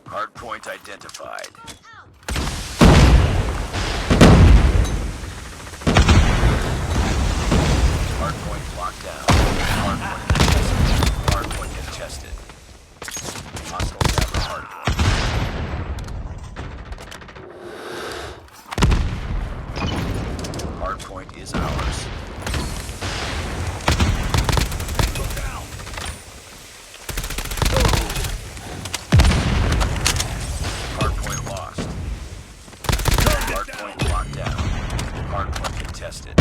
Hardpoint identified. Hardpoint locked down. Hardpoint contested. Hostiles have the hardpoint. Hardpoint is ours. Hardpoint lost. Hardpoint locked down. Hardpoint contested.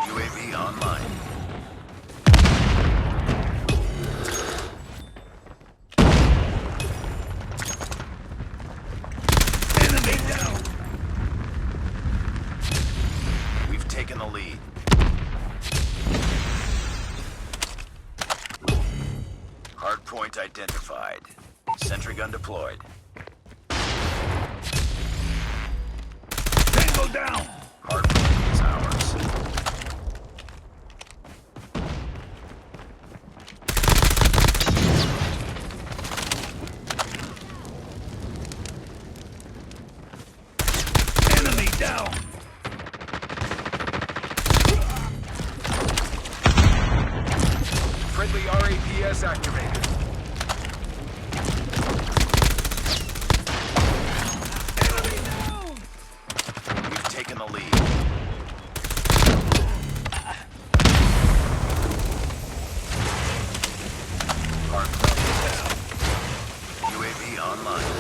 UAV online. Enemy down. We've taken the lead. Hardpoint identified. Sentry gun deployed. Tango down. Hardpoint is ours. Enemy down. Friendly RAPS activated. Enemy down. We've taken the lead. Hardpoint contested. UAV online.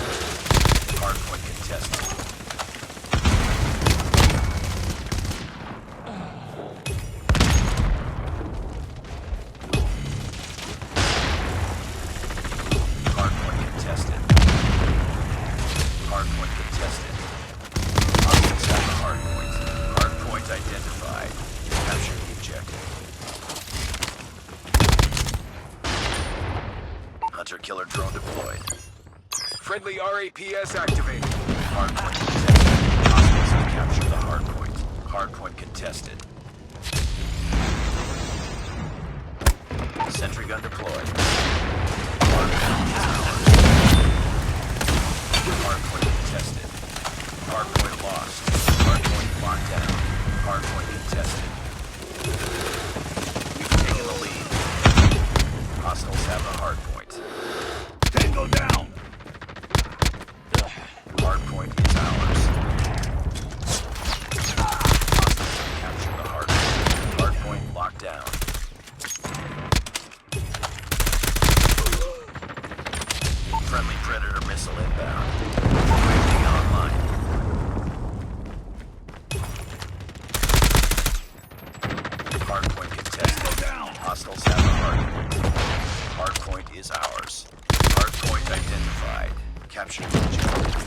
Hardpoint contested. Hardpoint contested. Hardpoint contested. Hostiles have the hardpoint. Hardpoint identified. Capture the objective. Hunter-killer drone deployed. Friendly RAPS activated. Hardpoint contested. Hostiles have captured the hardpoint. Hardpoint contested. Sentry gun deployed. Hardpoint is ours. Hardpoint contested. Hardpoint lost. Hardpoint locked down. Hardpoint contested. We've taken the lead. Hostiles have the hardpoint. Tango down. Hardpoint is ours. Hostiles have captured the hardpoint. Hardpoint locked down. Friendly Predator missile inbound. UAV online. Hardpoint contested. Hostiles have the hardpoint. Hardpoint is ours. Hardpoint identified. Capture the objective.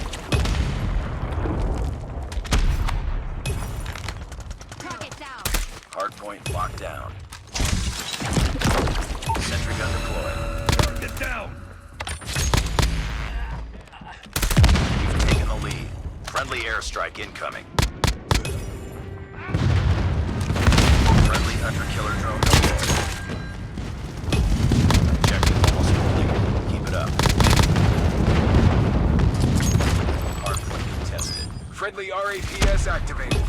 Target down. Hardpoint locked down. Sentry gun deployed. Get down. We've taken the lead. Friendly airstrike incoming. Friendly hunter-killer drone deployed. Objective almost complete. Keep it up. Hardpoint contested. Friendly RAPS activated.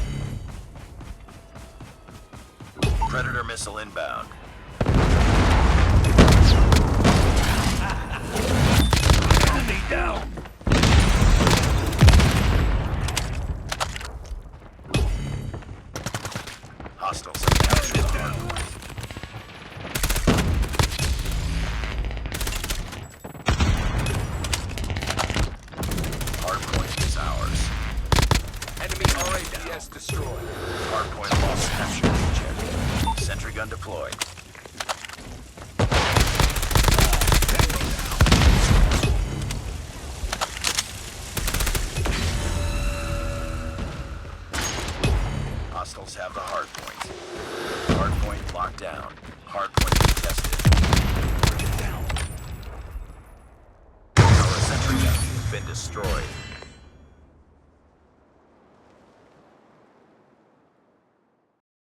Predator missile inbound. Enemy down. Hostiles have captured the hardpoint. Hardpoint is ours. Enemy RAPS destroyed. Hardpoint lost. Capture the objective. Sentry gun deployed. Hostiles have the hardpoint. Hardpoint locked down. Hardpoint contested. Bring it down. Our sentry gun has been destroyed.